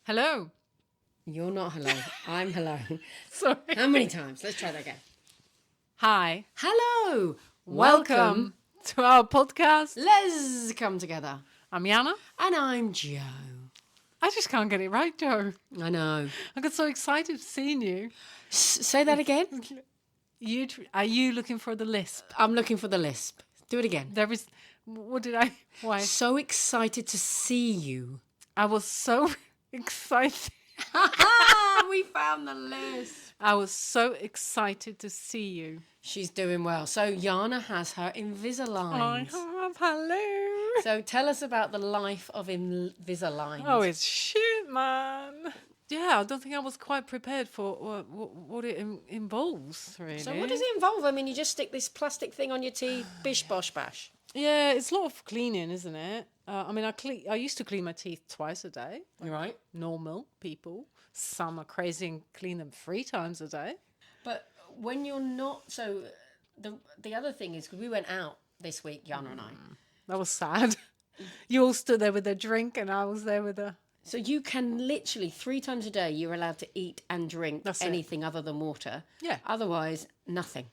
Hello. You're not hello. I'm hello. Sorry. How many times? Let's try that again. Hi. Hello. Welcome to our podcast. Lez-Come-Together. I'm Jana. And I'm Jo. I just can't get it right, Joe. I know. I got so excited seeing you. Say that again. Are you looking for the lisp? I'm looking for the lisp. Do it again. There is. What did I? Why? So excited to see you. I was so excited. We found the lisp. I was so excited to see you. She's doing well. So Jana has her Invisalign. Hello. So tell us about the life of Invisalign. Oh, it's shit, man. Yeah, I don't think I was quite prepared for what it involves, really. So what does it involve? I mean, you just stick this plastic thing on your teeth, bish, bosh, bash. Yeah, it's a lot of cleaning, isn't it? I used to clean my teeth twice a day. You're right. Normal people. Some are crazy and clean them 3 times a day. But when you're not... So the other thing is, because we went out this week, Jana and I. That was sad. You all stood there with a drink and I was there with a... So you can literally 3 times a day, you're allowed to eat and drink anything other than water. Yeah. Otherwise, nothing.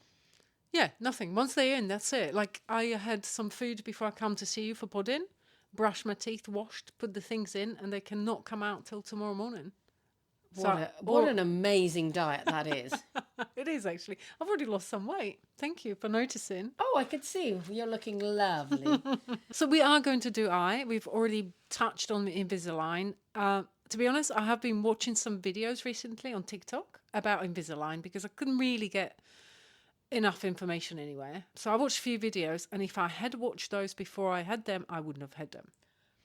Yeah, nothing. Once they're in, that's it. Like, I had some food before I come to see you for pudding, brushed my teeth, washed, put the things in, and they cannot come out till tomorrow morning. What an amazing diet that is. It is, actually. I've already lost some weight. Thank you for noticing. Oh, I could see. You're looking lovely. So we are going to do eye. We've already touched on the Invisalign. To be honest, I have been watching some videos recently on TikTok about Invisalign because I couldn't really get enough information anywhere. So I watched a few videos, and if I had watched those before I had them, I wouldn't have had them.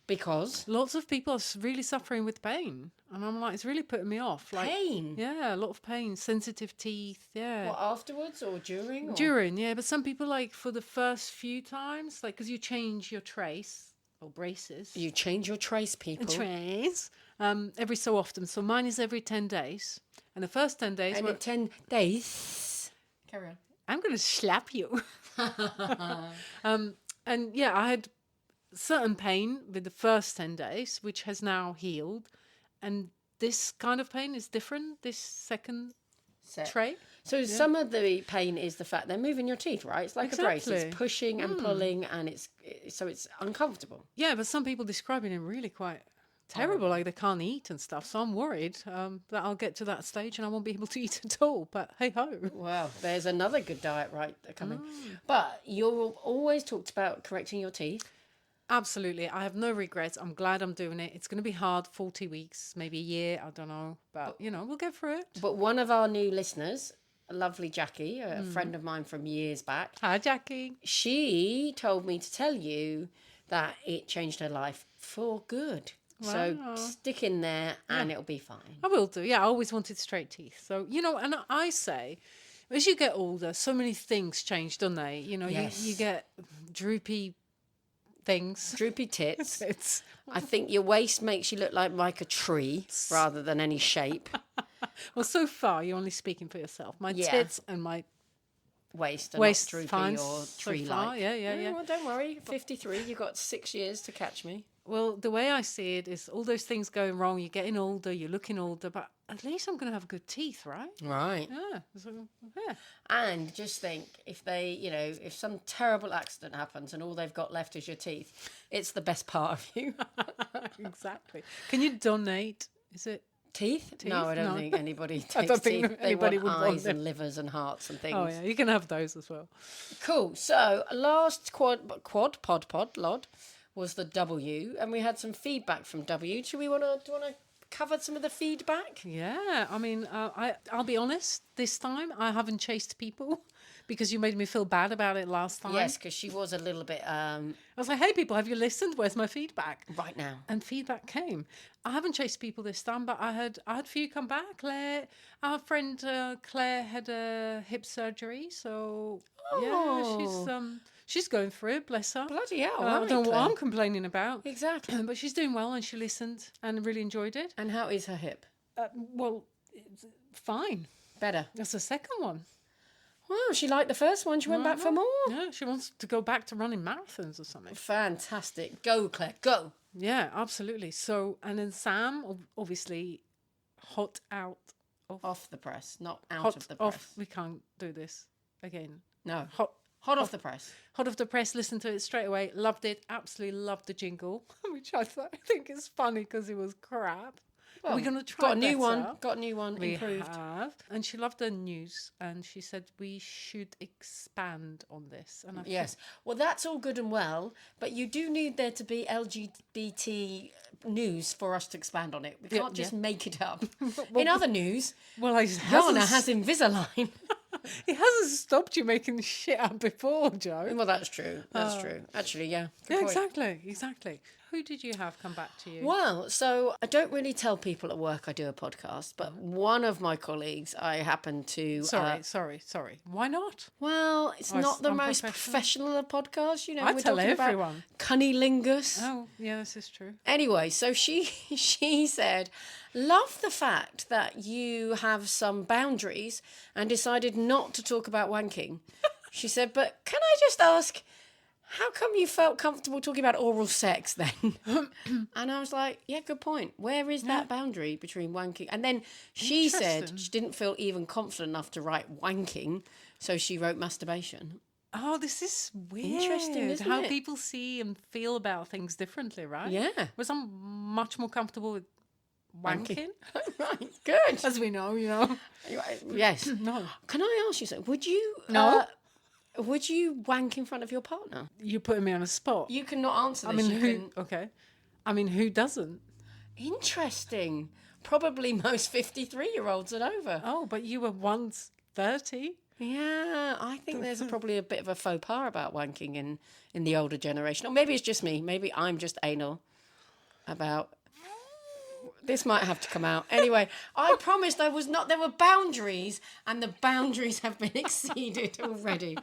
Because? Lots of people are really suffering with pain. And I'm like, it's really putting me off. Like, Pain? Yeah, a lot of pain. Sensitive teeth, yeah. What, afterwards or during? Or? During, yeah. But some people, like, for the first few times, like, because you change your trace or braces. You change your trace, people. Trace. Every so often. So mine is every 10 days. And the first 10 days... And in 10 days... Carry on. I'm going to slap you. And, yeah, I had certain pain with the first 10 days, which has now healed. And this kind of pain is different, this second tray. So some of the pain is the fact they're moving your teeth, right? It's like a brace. It's pushing and pulling, and it's uncomfortable. Yeah, but some people describing it really quite terrible, like they can't eat and stuff. So I'm worried that I'll get to that stage and I won't be able to eat at all. But hey ho. Well, there's another good diet coming. But you've always talked about correcting your teeth. Absolutely. I have no regrets. I'm glad I'm doing it. It's going to be hard, 40 weeks, maybe a year, I don't know. But, we'll get through it. But one of our new listeners, a lovely Jackie, a friend of mine from years back. Hi, Jackie. She told me to tell you that it changed her life for good. Wow. So stick in there and it'll be fine. I will do. Yeah, I always wanted straight teeth. So, and I say, as you get older, so many things change, don't they? Yes. You get droopy things. Droopy tits. I think your waist makes you look like a tree rather than any shape. Well, so far you're only speaking for yourself. My tits and my waist are not droopy fine or tree-like. So far. Yeah. Well, don't worry. 53. You've got 6 years to catch me. Well, the way I see it is all those things going wrong. You're getting older. You're looking older. But at least I'm going to have good teeth, right? Right. Yeah. So, yeah. And just think, if if some terrible accident happens and all they've got left is your teeth, it's the best part of you. Exactly. Can you donate? Is it teeth? No, I don't think anybody takes I don't think teeth. anybody they would want want eyes them. and livers and hearts and things. Oh, yeah. You can have those as well. Cool. So, last pod was the W, and we had some feedback from W. Do you want to cover some of the feedback? Yeah, I mean, I'll be honest. This time, I haven't chased people because you made me feel bad about it last time. Yes, because she was a little bit. I was like, "Hey, people, have you listened? Where's my feedback?" Right now, and feedback came. I haven't chased people this time, but I had a few come back. Our friend Claire had a hip surgery, so she's going through it, bless her. Bloody hell. I don't know what I'm complaining about. Exactly. But she's doing well and she listened and really enjoyed it. And how is her hip? Well, it's fine. Better. That's the second one. Wow, she liked the first one. She went back for more. Yeah, she wants to go back to running marathons or something. Fantastic. Go, Claire, go. Yeah, absolutely. So, and then Sam, obviously, hot out of... Off the press, not out hot of the press. off. We can't do this again. No. Hot off the press. Hot off the press, listened to it straight away. Loved it. Absolutely loved the jingle, which I think is funny because it was crap. Well, we're going to try got a new better. one. Got a new one. We Improved. have. And she loved the news. And she said we should expand on this. And Yes. Well, that's all good and well. But you do need there to be LGBT news for us to expand on it. We can't just make it up. In other news, Jana has Invisalign. It hasn't stopped you making shit up before, Joe. Well, that's true. That's true. Actually, yeah. Yeah, exactly. Who did you have come back to you? Well, so I don't really tell people at work I do a podcast, but one of my colleagues I happen to... Sorry. Why not? Well, it's not the most professional of podcasts, you know. I we're tell talking everyone. About cunnilingus. Oh, yeah, this is true. Anyway, so she said, love the fact that you have some boundaries and decided not to talk about wanking. She said, but can I just ask... how come you felt comfortable talking about oral sex then? And I was like, yeah, good point. Where is that boundary between wanking? And then she said she didn't feel even confident enough to write wanking, so she wrote masturbation. Oh, this is weird. Interesting, isn't how it? people see and feel about things differently, right? Yeah. Whereas I'm much more comfortable with wanking. Right, good. As we know, you know. Yes. No. Can I ask you something? Would you... No. Would you wank in front of your partner? You're putting me on a spot. You cannot answer this. Okay. I mean, who doesn't? Interesting. Probably most 53-year-olds and over. Oh, but you were once 30. Yeah, I think there's probably a bit of a faux pas about wanking in the older generation. Or maybe it's just me. Maybe I'm just anal about... This might have to come out. Anyway, I promised there were boundaries, and the boundaries have been exceeded already.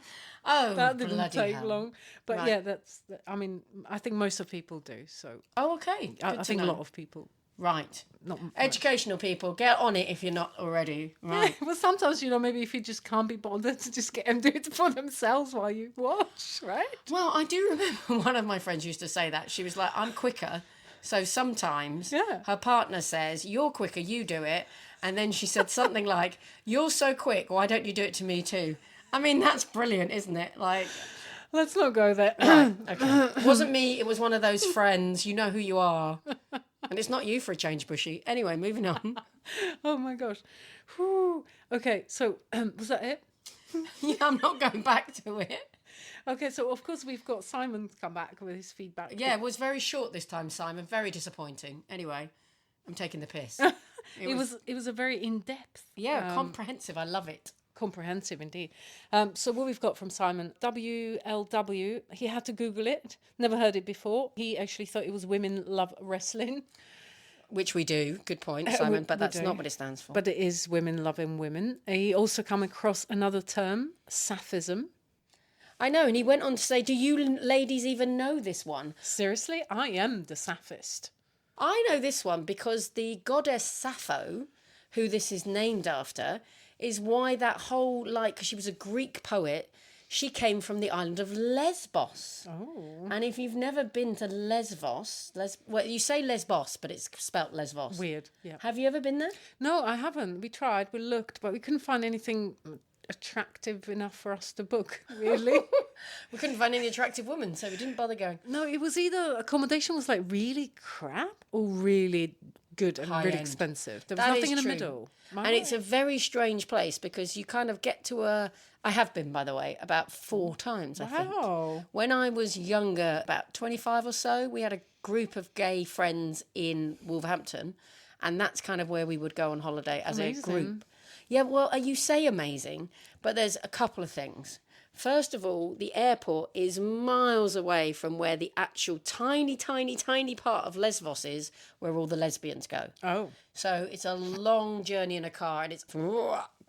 Oh, that didn't take hell. long. But Right. yeah, I mean, I think most of people do. So Oh, okay. I think a lot of people. Right. Not Educational people, get on it if you're not already. Right. Well, sometimes, maybe if you just can't be bothered to just get them do it for themselves while you watch, right? Well, I do remember one of my friends used to say that. She was like, I'm quicker. So sometimes her partner says, you're quicker, you do it. And then she said something like, you're so quick, why don't you do it to me too? I mean, that's brilliant, isn't it? Like, let's not go there. Right, okay. It wasn't me, it was one of those friends. You know who you are. And it's not you for a change, Bushy. Anyway, moving on. Oh my gosh. Whew. Okay, so was that it? Yeah, I'm not going back to it. Okay, so of course we've got Simon come back with his feedback. Yeah, it was very short this time, Simon. Very disappointing. Anyway, I'm taking the piss. It was a very in-depth. Yeah, comprehensive. I love it. Comprehensive indeed. So what we've got from Simon, WLW, he had to Google it. Never heard it before. He actually thought it was Women Love Wrestling. Which we do. Good point, Simon. But that's not what it stands for. But it is Women Loving Women. He also come across another term, sapphism. I know, and he went on to say, do you ladies even know this one? Seriously? I am the sapphist. I know this one because the goddess Sappho, who this is named after, is why that whole, because she was a Greek poet, she came from the island of Lesbos. Oh. And if you've never been to Lesbos, well, you say Lesbos, but it's spelt Lesbos. Weird, yeah. Have you ever been there? No, I haven't. We tried, we looked, but we couldn't find anything attractive enough for us to book, really. We couldn't find any attractive women, so we didn't bother going. No, it was either accommodation was really crap or really good and really expensive. There was nothing in the middle. And it's a very strange place because you kind of get to I have been, by the way, about 4 times, I think. Wow. When I was younger, about 25 or so, we had a group of gay friends in Wolverhampton, and that's kind of where we would go on holiday as a group. Yeah, well, you say amazing, but there's a couple of things. First of all, the airport is miles away from where the actual tiny, tiny, tiny part of Lesbos is, where all the lesbians go. Oh. So it's a long journey in a car, and it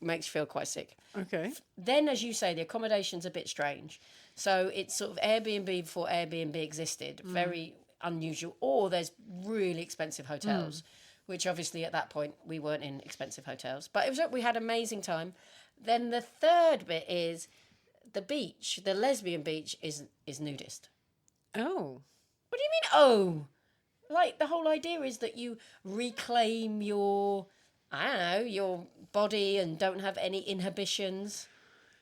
makes you feel quite sick. Okay. Then, as you say, the accommodation's a bit strange. So it's sort of Airbnb before Airbnb existed, very unusual. Or there's really expensive hotels. Which obviously at that point we weren't in expensive hotels. But we had an amazing time. Then the third bit is the beach. The lesbian beach is nudist. Oh. What do you mean? Oh, like the whole idea is that you reclaim your, I don't know, your body and don't have any inhibitions.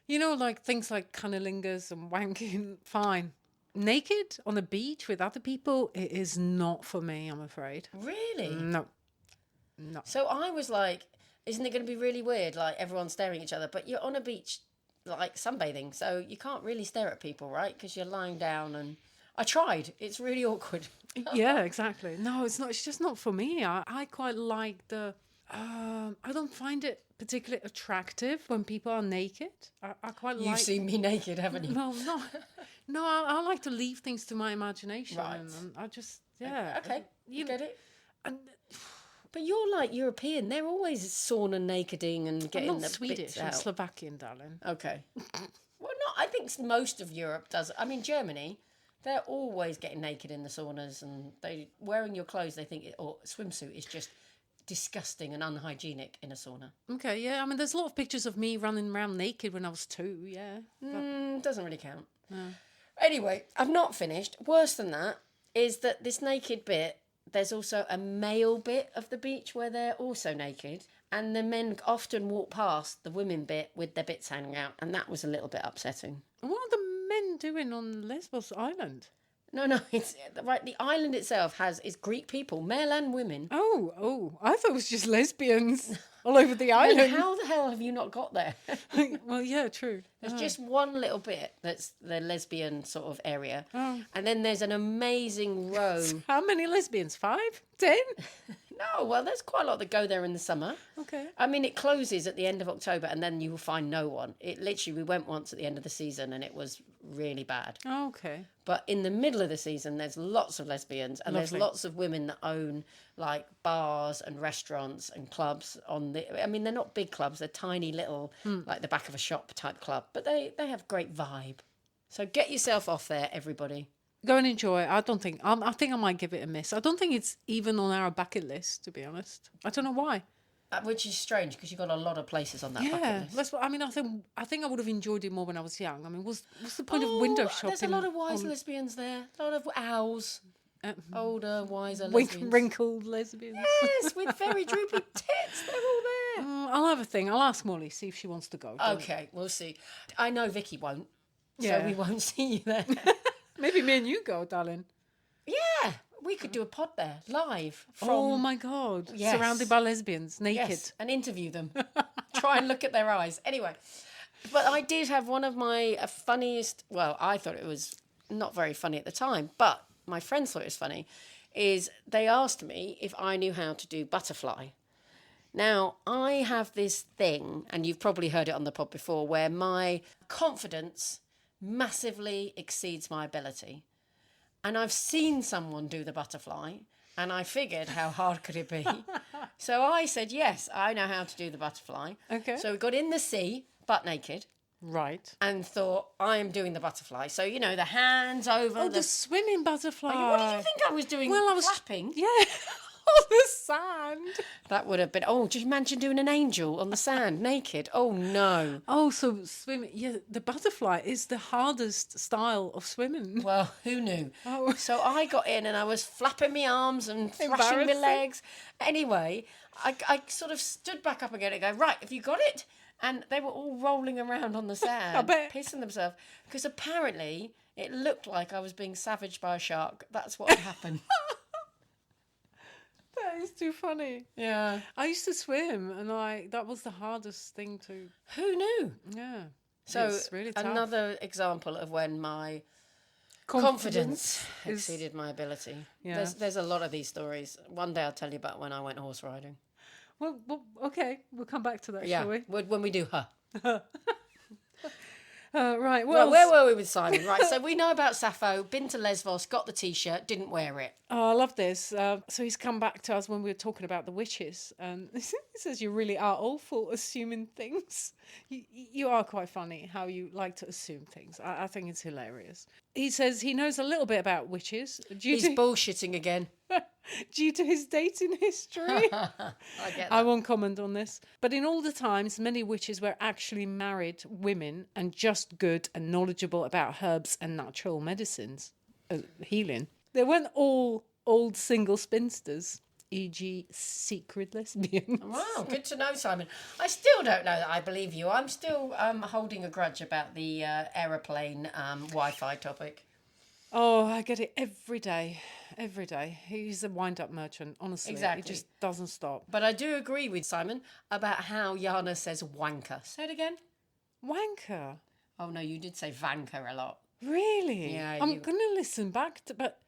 You know, like things like cunnilingus and wanking, fine. Naked on a beach with other people, it is not for me, I'm afraid. Really? No. No. So I was like, isn't it going to be really weird? Like everyone's staring at each other, but you're on a beach, like sunbathing, so you can't really stare at people, right? Because you're lying down. And I tried. It's really awkward. Yeah, exactly. No, it's not. It's just not for me. I quite like the. I don't find it particularly attractive when people are naked. I quite like. You've seen me naked, haven't you? No, no, no. I like to leave things to my imagination, Right. and I just Okay, you get it. And But you're like European. They're always sauna nakeding and I'm getting not the Swedish. bits I'm out. Slovakian, darling. Okay. Well, no, I think most of Europe does. I mean, Germany, they're always getting naked in the saunas, and they wearing your clothes. They think or swimsuit is just disgusting and unhygienic in a sauna. Okay, yeah. I mean, there's a lot of pictures of me running around naked when I was 2. Yeah. Doesn't really count. Anyway, I've not finished. Worse than that is that this naked bit, there's also a male bit of the beach where they're also naked. And the men often walk past the women bit with their bits hanging out. And that was a little bit upsetting. What are the men doing on Lesbos Island? No, it's right. The island itself is Greek people, male and women. Oh, I thought it was just lesbians all over the And island. how the hell have you not got there? Well, yeah, true. There's just one little bit that's the lesbian sort of area. Oh. And then there's an amazing row. How many lesbians? 5? 10? No, well, there's quite a lot that go there in the summer. Okay. I mean, it closes at the end of October and then you will find no one. It literally, we went once at the end of the season and it was really bad. Oh, okay. But in the middle of the season, there's lots of lesbians and there's Lovely. lots of women that own like bars and restaurants and clubs on the. I mean, they're not big clubs; they're tiny little, like the back of a shop type club. But they have great vibe. So get yourself off there, everybody. Go and enjoy it. I don't think. I think I might give it a miss. I don't think it's even on our bucket list, to be honest. I don't know why. Which is strange because you've got a lot of places on that bucket Yeah, list. that's what I mean. I think I would have enjoyed it more when I was young. I mean, what's the point of window shopping? There's a lot of wise lesbians there. A lot of owls. Older, wiser lesbians. Wrinkled lesbians. Yes, with very droopy tits. They're all there. I'll have a thing. I'll ask Molly, see if she wants to go. Okay, we'll see. I know Vicky won't, so Yeah. we won't see you there. Maybe me and you go, darling. Yeah, we could do a pod there, live. From, Oh my God. Yes. Surrounded by lesbians, naked. yes, and interview them. Try and look at their eyes. Anyway, but I did have one of my funniest, well, I thought it was not very funny at the time, but my friends thought it was funny, is they asked me if I knew how to do butterfly. Now, I have this thing, and you've probably heard it on the pod before, where my confidence massively exceeds my ability. And I've seen someone do the butterfly, and I figured how hard could it be? So I said, yes, I know how to do the butterfly. Okay. So we got in the sea, butt naked, Right. and thought, I am doing the butterfly. So, you know, the hands over Oh, the swimming butterfly. What did you think I was doing? Well, I was flapping? Yeah. On the sand. That would have been, oh, just imagine doing an angel on the sand, naked. Oh, no. Oh, so swimming. Yeah, the butterfly is the hardest style of swimming. Well, who knew? Oh. So I got in and I was flapping my arms and thrashing my Embarrassing. legs. Anyway, I sort of stood back up again and go, right, have you got it? And they were all rolling around on the sand, I bet. pissing themselves. Because apparently it looked like I was being savaged by a shark. That's what had happened. That is too funny. Yeah. I used to swim, and that was the hardest thing to. Who knew? Yeah. So it's really tough. another example of when my confidence exceeded my ability. Yeah. There's a lot of these stories. One day I'll tell you about when I went horse riding. Well, okay, we'll come back to that, Yeah, shall we? when we do her. Right. Well, where were we with Simon? Right, so we know about Sappho, been to Lesbos, got the T-shirt, didn't wear it. Oh, I love this. So he's come back to us when we were talking about the witches, and he says you really are awful assuming things. You are quite funny how you like to assume things. I think it's hilarious. He says he knows a little bit about witches He's bullshitting again. due to his dating history. I get I that. won't comment on this. But in all the times, many witches were actually married women and just good and knowledgeable about herbs and natural medicines, healing. They weren't all old single spinsters, e.g., secret lesbians. Wow, good to know, Simon. I still don't know that I believe you. I'm still holding a grudge about the aeroplane Wi-Fi topic. Oh, I get it every day. Every day. He's a wind-up merchant, honestly. Exactly. He just doesn't stop. But I do agree with Simon about how Jana says wanker. Say it again. Wanker. Oh, no, you did say vanker a lot. Really? Yeah, I'm going to listen back to... But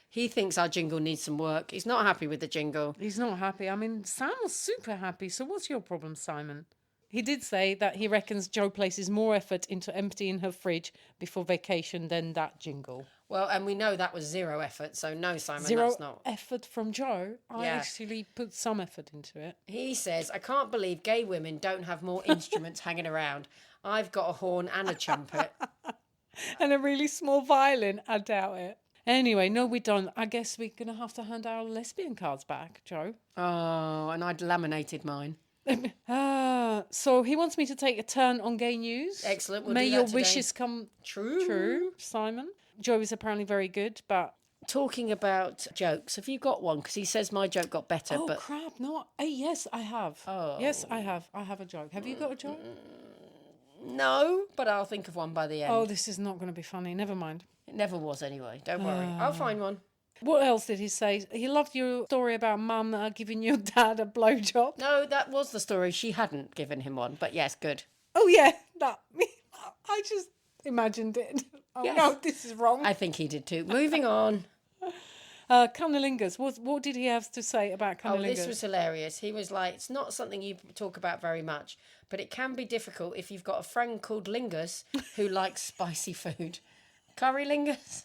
he thinks our jingle needs some work. He's not happy with the jingle. he's not happy. I mean, Sam was super happy. So what's your problem, Simon? He did say that he reckons Jo places more effort into emptying her fridge before vacation than that jingle. Well, and we know that was zero effort, so no, Simon, Zero that's not. effort from Jo. I Yeah. actually put some effort into it. He says, I can't believe gay women don't have more instruments hanging around. I've got a horn and a trumpet. And a really small violin. I doubt it. Anyway, no, we don't. I guess we're going to have to hand our lesbian cards back, Jo. Oh, and I'd laminated mine. So he wants me to take a turn on gay news. Excellent, we'll May do that your today. wishes come true, Simon. Jo is apparently very good, but... Talking about jokes, have you got one? Because he says my joke got better, Oh, but crap. No, yes, I have. Oh. Yes, I have. I have a joke. Have you got a joke? no, but I'll think of one by the end. Oh, this is not going to be funny. Never mind. It never was anyway. Don't worry. I'll find one. What else did he say? He loved your story about mum giving your dad a blowjob. No, that was the story. She hadn't given him one, but yes, good. Oh, yeah. That. I just imagined it. Oh, Yes. no, this is wrong. I think he did too. Moving on. Cunnilingus. What did he have to say about Oh, cunnilingus? this was hilarious. He was like, it's not something you talk about very much, but it can be difficult if you've got a friend called Lingus who likes spicy food. Curry Lingus?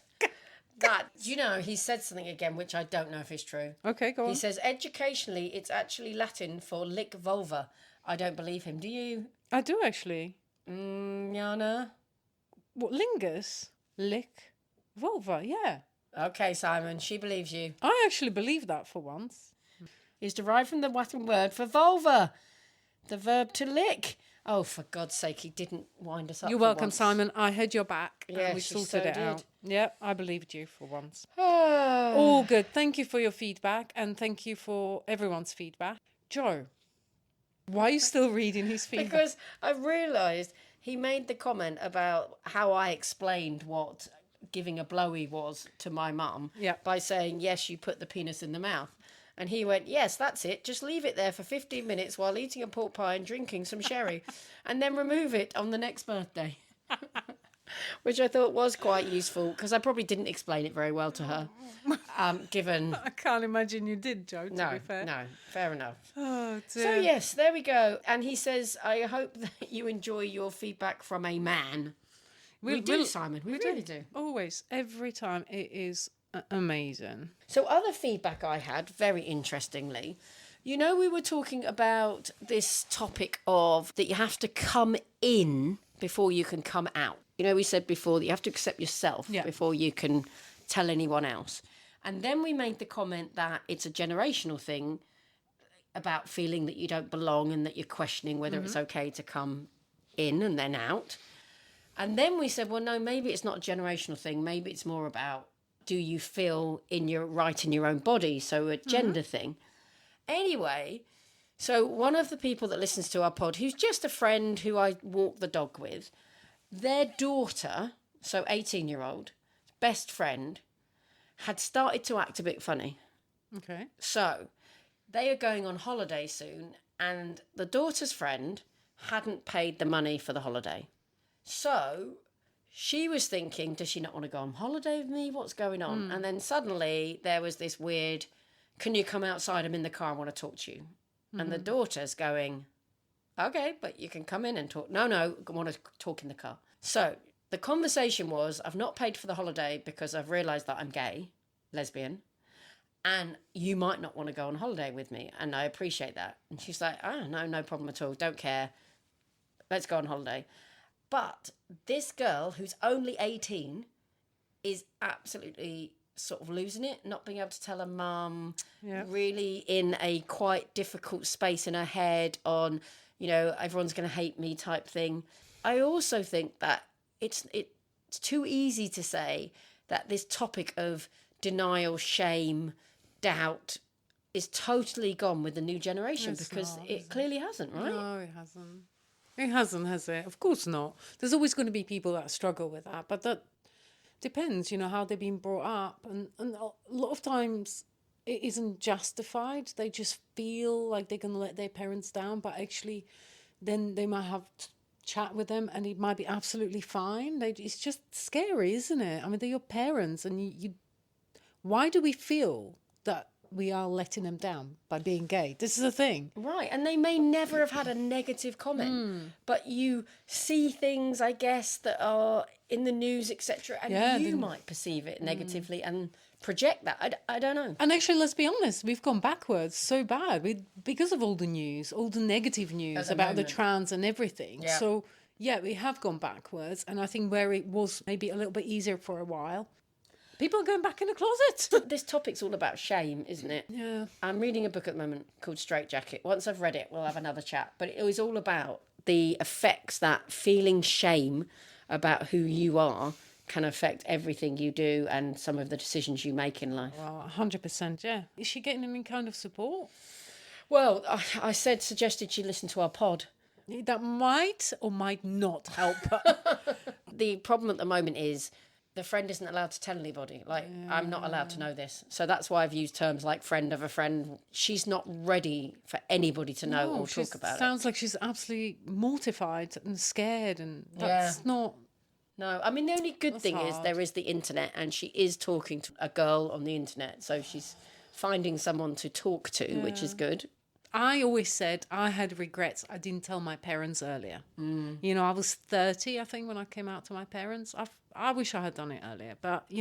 That, you know, he said something again, which I don't know if is true. Okay, go on. He says, educationally, it's actually Latin for lick vulva. I don't believe him. Do you? I do actually. Jana? What, lingus? Lick? Vulva, yeah. Okay, Simon, she believes you. I actually believe that for once. Is derived from the Latin word for vulva, the verb to lick. Oh, for God's sake, he didn't wind us up. You're for welcome, once. Simon. I had your back. Yes, and we you sorted so it did. out. Yep, I believed you for once. Oh, All good. Thank you for your feedback and thank you for everyone's feedback. Jo, why are you still reading his feedback? because I realised he made the comment about how I explained what giving a blowy was to my mum Yeah. by saying, yes, you put the penis in the mouth. And he went, yes, that's it. Just leave it there for 15 minutes while eating a pork pie and drinking some sherry and then remove it on the next birthday. Which I thought was quite useful because I probably didn't explain it very well to her, given... I can't imagine you did, Jo, to be fair. No, fair enough. Oh, dear. So, yes, there we go. And he says, I hope that you enjoy your feedback from a man. We do, Simon. We really do. Always. Every time. It is amazing. So other feedback I had, very interestingly, you know, we were talking about this topic of that you have to come in before you can come out. You know, we said before that you have to accept yourself before you can tell anyone else. And then we made the comment that it's a generational thing about feeling that you don't belong and that you're questioning whether it's okay to come in and then out. And then we said, well, no, maybe it's not a generational thing. Maybe it's more about, do you feel in your own body? So a gender thing. Anyway, so one of the people that listens to our pod, who's just a friend who I walk the dog with, their daughter, so 18-year-old, best friend, had started to act a bit funny. Okay. So they are going on holiday soon, and the daughter's friend hadn't paid the money for the holiday. So she was thinking, does she not want to go on holiday with me? What's going on? And then suddenly there was this weird, can you come outside? I'm in the car. I want to talk to you. And the daughter's going, okay, but you can come in and talk. No, I want to talk in the car. So the conversation was, I've not paid for the holiday because I've realised that I'm gay, lesbian, and you might not want to go on holiday with me. And I appreciate that. And she's like, oh, no problem at all. Don't care. Let's go on holiday. But this girl, who's only 18, is absolutely sort of losing it, not being able to tell her mum, Yeah. really in a quite difficult space in her head on, everyone's going to hate me type thing. I also think that it's too easy to say that this topic of denial, shame, doubt is totally gone with the new generation, It's because not, it clearly hasn't, right? No, it hasn't. It hasn't, has it? Of course not. There's always going to be people that struggle with that, but that depends, how they've been brought up. And a lot of times it isn't justified. They just feel like they're going to let their parents down, but actually then they might have chat with them and it might be absolutely fine. It's just scary, isn't it? I mean, they're your parents, and you why do we feel that we are letting them down by being gay? This is the thing. Right, and they may never have had a negative comment, but you see things, I guess, that are in the news, etc., and you might perceive it negatively and project that. I don't know. And actually, let's be honest, we've gone backwards so bad because of all the news, all the negative news about the trans and everything. Yeah. So, yeah, we have gone backwards. And I think where it was maybe a little bit easier for a while, people are going back in the closet. This topic's all about shame, isn't it? Yeah. I'm reading a book at the moment called Straight Jacket. Once I've read it, we'll have another chat. But it was all about the effects that feeling shame about who you are can affect everything you do and some of the decisions you make in life. Well, 100%, yeah. Is she getting any kind of support? Well, I suggested she listen to our pod. That might or might not help her. The problem at the moment is the friend isn't allowed to tell anybody. Like, I'm not allowed to know this. So that's why I've used terms like friend of a friend. She's not ready for anybody to know or talk about it. Sounds like she's absolutely mortified and scared, and that's not... No, I mean, the only good thing is there is the internet, and she is talking to a girl on the internet. So she's finding someone to talk to, which is good. I always said I had regrets I didn't tell my parents earlier. I was 30, I think, when I came out to my parents. I wish I had done it earlier. But,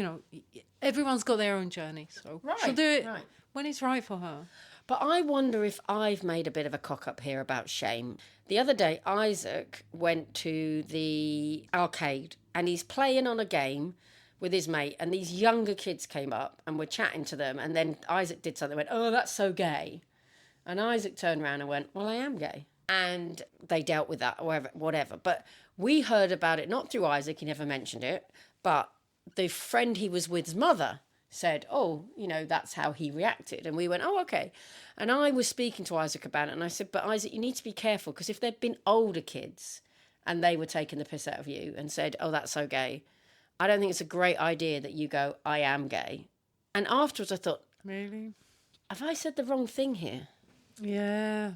everyone's got their own journey. So she'll do it when it's right for her. But I wonder if I've made a bit of a cock-up here about shame. The other day, Isaac went to the arcade and he's playing on a game with his mate, and these younger kids came up and were chatting to them, and then Isaac did something, went, "Oh, that's so gay." And Isaac turned around and went, "Well, I am gay." And they dealt with that, or whatever. But we heard about it, not through Isaac, he never mentioned it, but the friend he was with's mother said, "Oh, that's how he reacted." And we went, "Oh, okay." And I was speaking to Isaac about it, and I said, "But Isaac, you need to be careful, because if there'd been older kids and they were taking the piss out of you and said, 'Oh, that's so gay,' I don't think it's a great idea that you go, 'I am gay.'" And afterwards I thought, Really? have I said the wrong thing here? Yeah.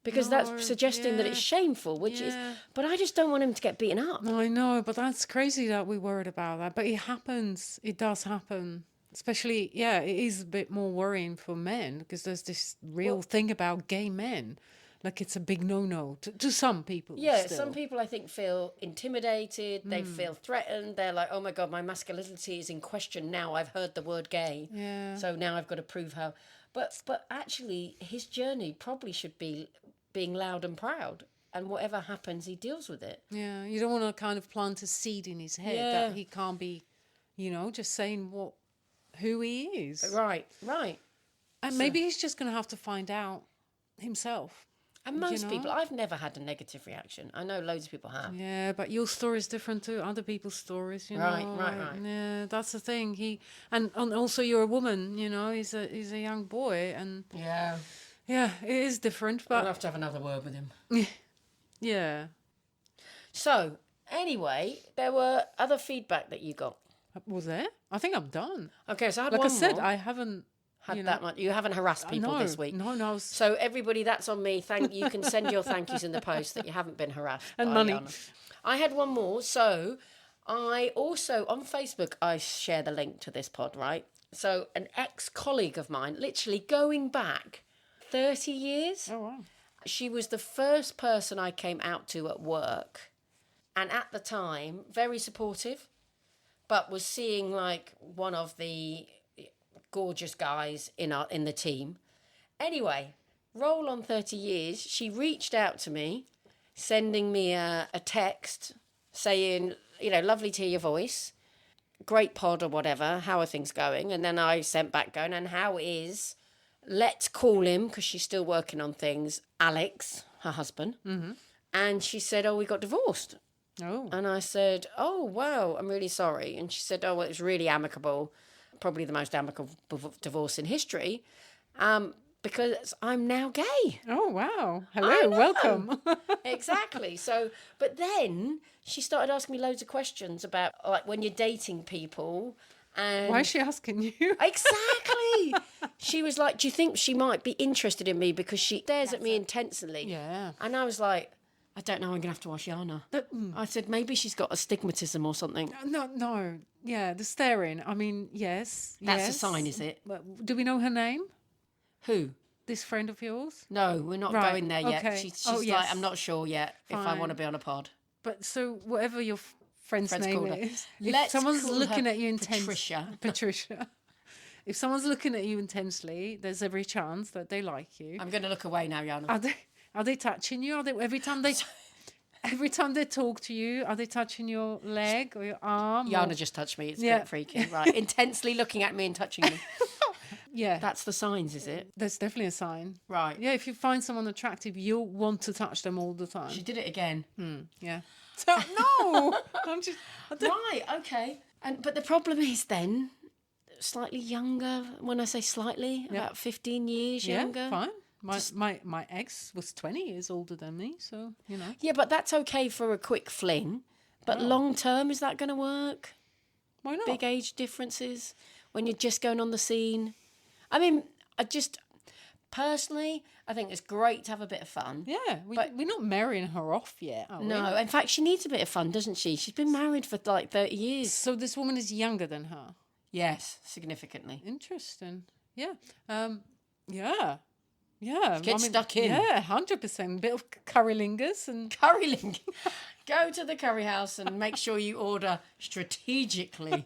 Because that's suggesting that it's shameful, which is... But I just don't want him to get beaten up. I know, but that's crazy that we're worried about that. But it happens. It does happen. Especially, it is a bit more worrying for men, because there's this real thing about gay men. Like, it's a big no-no to some people. Yeah, still. some people, I think, feel intimidated. They feel threatened. They're like, "Oh, my God, my masculinity is in question now. I've heard the word gay. Yeah. So now I've got to prove how..." But actually, his journey probably should be being loud and proud. And whatever happens, he deals with it. Yeah, you don't want to kind of plant a seed in his head that he can't be, just saying who he is. Right. And maybe he's just going to have to find out himself. And most people, I've never had a negative reaction. I know loads of people have. Yeah, but your story is different to other people's stories, Right. Yeah, that's the thing. And also you're a woman, he's a young boy, and Yeah. yeah, it is different. But I'll have to have another word with him. Yeah. So, anyway, there were other feedback that you got. Was there? I think I'm done. Okay, so I had Like one I said, more. I haven't Had that much. You haven't harassed people this week. No. So everybody, that's on me. You can send your thank yous in the post that you haven't been harassed. And by money. Jana. I had one more. So I also, on Facebook, I share the link to this pod, right? So an ex-colleague of mine, literally going back 30 years. Oh, wow. She was the first person I came out to at work. And at the time, very supportive, but was seeing like one of the gorgeous guys in the team. Anyway, roll on 30 years, she reached out to me, sending me a text saying, lovely to hear your voice. great pod or whatever. How are things going? And then I sent back going, and how is, let's call him, because she's still working on things, Alex, her husband. Mm-hmm. And she said, oh, we got divorced. Oh. And I said, oh, wow, I'm really sorry. And she said, oh, well, it was really amicable, probably the most amicable divorce in history, because I'm now gay. Oh, wow. Hello, welcome. Exactly. So, but then she started asking me loads of questions about, like, when you're dating people. And Why is she asking you? exactly. She was like, do you think she might be interested in me because she stares at me intensely? Yeah. And I was like, I don't know, I'm going to have to ask Jana. I said, maybe she's got astigmatism or something. No. Yeah, the staring. I mean, yes. That's a yes. sign, is it? But do we know her name? Who? This friend of yours? No, we're not Right, going there yet. okay. She's Oh, like, yes. I'm not sure yet if I Fine. want to be on a pod. But so whatever your friend's name called her. is, if Let's someone's call looking her at you intensely, Patricia. If someone's looking at you intensely, there's every chance that they like you. I'm going to look away now, Jana. Are they touching you? Are they every time they talk to you? Are they touching your leg or your arm? Jana just touched me. It's a Yeah. bit freaky. Right. Intensely looking at me and touching me. Yeah, That's the signs, is it? that's definitely a sign. Right. Yeah, if you find someone attractive, you'll want to touch them all the time. She did it again. Yeah. So no, Right. Okay. But the problem is then, slightly younger. When I say slightly, about 15 years younger. Yeah, fine. My ex was 20 years older than me, so you know. Yeah, but that's okay for a quick fling. But long term, is that going to work? Why not? Big age differences when you're just going on the scene. I mean, personally, I think it's great to have a bit of fun. Yeah, we're not marrying her off yet, are we? No, in fact, she needs a bit of fun, doesn't she? She's been married for like 30 years. So this woman is younger than her. Yes, significantly. Interesting. Yeah. Yeah. Yeah. Get stuck in. Yeah, 100%. Bit of currylingus and Curry link. Go to the curry house and make sure you order strategically.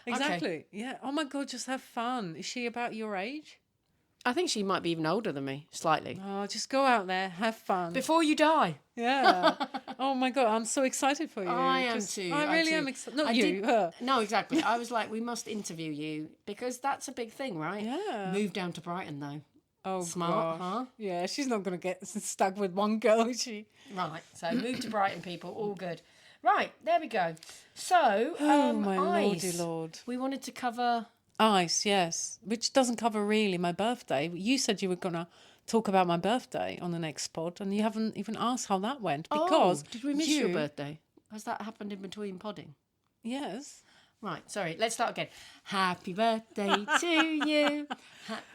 exactly. Yeah. Oh my God, just have fun. Is she about your age? I think she might be even older than me, slightly. Oh, just go out there, have fun. Before you die. Yeah. Oh my God, I'm so excited for you. I am too. I really too. am excited. Not you, her. No, exactly. I was like, we must interview you because that's a big thing, right? Yeah. Move down to Brighton, though. Oh, Smart, gosh. huh? Yeah, she's not going to get stuck with one girl, is she? Right. So move to Brighton, people. All good. Right. There we go. So, Oh, my ice. lordy lord. We wanted to cover. Ice, yes. Which doesn't cover really my birthday. You said you were going to talk about my birthday on the next pod, and you haven't even asked how that went. Because did we miss your birthday? Has that happened in between podding? Yes. Right, sorry. Let's start again. Happy birthday to you.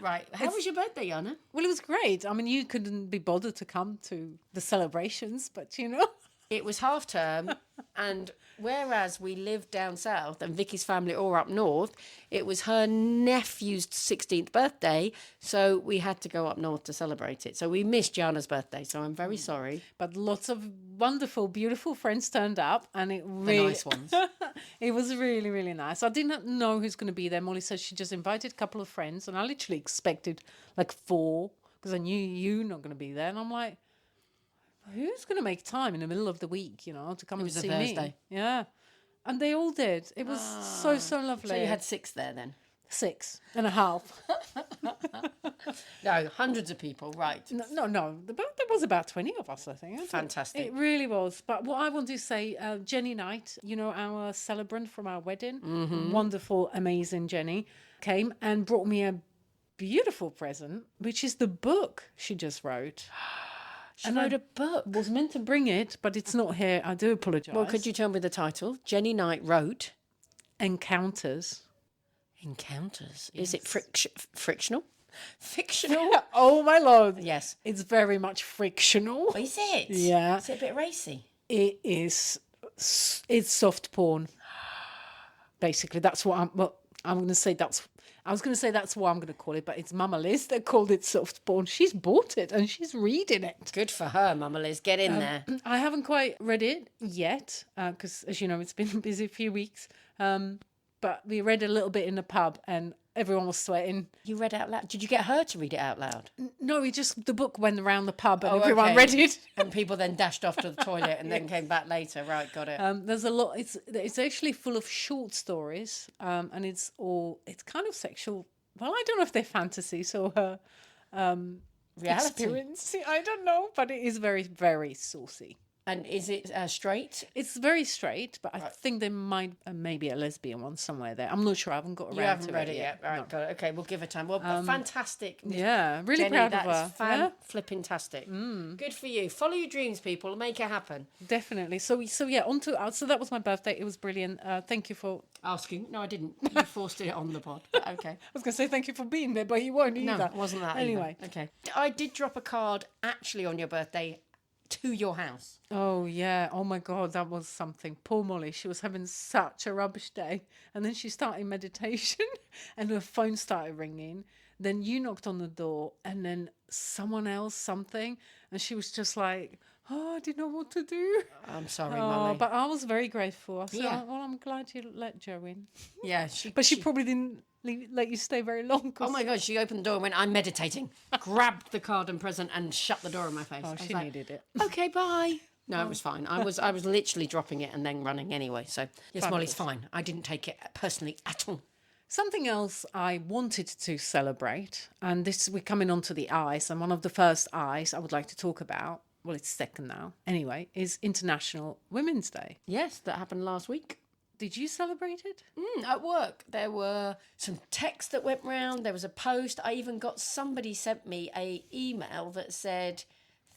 Right. How was your birthday, Jana? Well, it was great. I mean, you couldn't be bothered to come to the celebrations, but you know. It was half term, and whereas we lived down south and Vicky's family all up north, it was her nephew's 16th birthday, so we had to go up north to celebrate it. So we missed Jana's birthday, so I'm very sorry. But lots of wonderful, beautiful friends turned up, and it The really, nice ones. it was really, really nice. I didn't know who's going to be there. Molly said she just invited a couple of friends, and I literally expected like 4 because I knew you not going to be there, and I'm like, who's going to make time in the middle of the week, you know, to come and was a see Thursday. me? Yeah. And they all did. It was so lovely. So you had 6 there then? 6.5. No, hundreds of people, right. No. There was about 20 of us, I think. Fantastic. It really was. But what I want to say, Jenny Knight, you know, our celebrant from our wedding, wonderful, amazing Jenny, came and brought me a beautiful present, which is the book she just wrote. She wrote a book. Was meant to bring it, but it's not here. I do apologise. Well, could you tell me the title? Jenny Knight wrote Encounters. Encounters. Is it frictional? Fictional? Oh, my Lord. Yes. It's very much frictional. Oh, is it? Yeah. Is it a bit racy? It is. It's soft porn. Basically, that's what I'm going to say. I was going to say that's what I'm going to call it, but it's Mama Liz that called it soft porn. She's bought it and she's reading it. Good for her, Mama Liz. Get in there. I haven't quite read it yet because, as you know, it's been a busy few weeks. But we read a little bit in the pub and everyone was sweating. You read out loud. Did you get her to read it out loud? No, the book went around the pub and Oh, everyone okay. read it. And people then dashed off to the toilet and then came back later. Right, got it. There's a lot. It's actually full of short stories, and it's kind of sexual. Well, I don't know if they're fantasies or Reality. experience. I don't know, but it is very, very saucy. And is it straight? It's very straight, but I think there might maybe a lesbian one somewhere there. I'm not sure. I haven't got around You haven't to read it it yet. No. Right, got it. Okay, we'll give her time. Well, fantastic. Yeah, really Jenny, proud of that's her. fan-flipping-tastic. Good for you. Follow your dreams, people. Make it happen. Definitely. So yeah, so that was my birthday. It was brilliant. Thank you for Asking? No, I didn't. You forced it on the pod. But okay. I was going to say thank you for being there, but you won't either. No, it wasn't that anyway. either. Okay. I did drop a card actually on your birthday to your house. Oh yeah. Oh my God, that was something. Poor Molly. She was having such a rubbish day, and then she started meditation, and her phone started ringing. Then you knocked on the door, and then someone else something, and she was just like, "Oh, I didn't know what to do." I'm sorry, Molly. But I was very grateful. I said, Yeah. "Oh, well, I'm glad you let Jo in." Yeah, But she probably didn't let you stay very long. Oh my God, she opened the door and went, I'm meditating. Grabbed the card and present and shut the door in my face. Oh, I was she like, needed it. Okay, bye. No, it was fine. I was literally dropping it and then running anyway. So yes, Molly's fine. I didn't take it personally at all. Something else I wanted to celebrate, and we're coming on to the eyes, and one of the first eyes I would like to talk about, well, it's second now, anyway, is International Women's Day. Yes, that happened last week. Did you celebrate it? At work, there were some texts that went round. There was a post. I even got somebody sent me a email that said,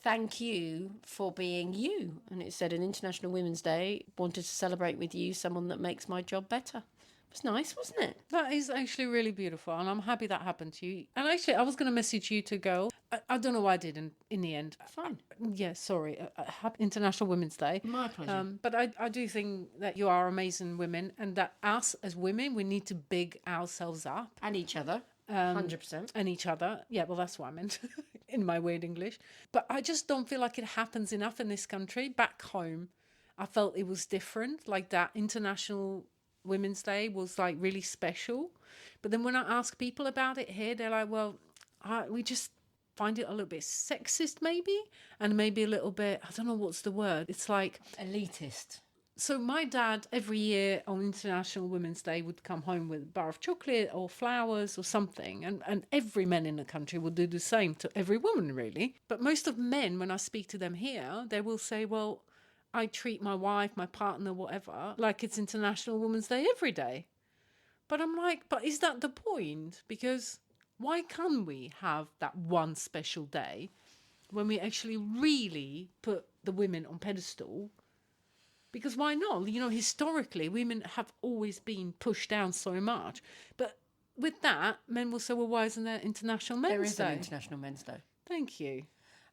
thank you for being you. And it said, an International Women's Day, wanted to celebrate with you, someone that makes my job better. It was nice, wasn't it? That is actually really beautiful, and I'm happy that happened to you. And actually, I was going to message you to go. I don't know why I didn't in the end. Fine. Yeah, sorry. Happy International Women's Day. My pleasure. But I do think that you are amazing women, and that us as women, we need to big ourselves up. And each other. 100%. And each other. Yeah, well, that's what I meant in my weird English. But I just don't feel like it happens enough in this country. Back home, I felt it was different. Like that International Women's Day was like really special. But then when I ask people about it here, they're like, well, we just find it a little bit sexist maybe, and maybe a little bit, I don't know what's the word. It's like elitist. So my dad every year on International Women's Day would come home with a bar of chocolate or flowers or something, and every man in the country would do the same to every woman really. But most of men, when I speak to them here, they will say, well, I treat my wife, my partner, whatever, like it's International Women's Day every day. But I'm like, but is that the point? Because why can't we have that one special day when we actually really put the women on pedestal? Because why not? You know, historically, women have always been pushed down so much. But with that, men will say, well, why isn't there International Men's Day? There is an International Men's Day. Thank you.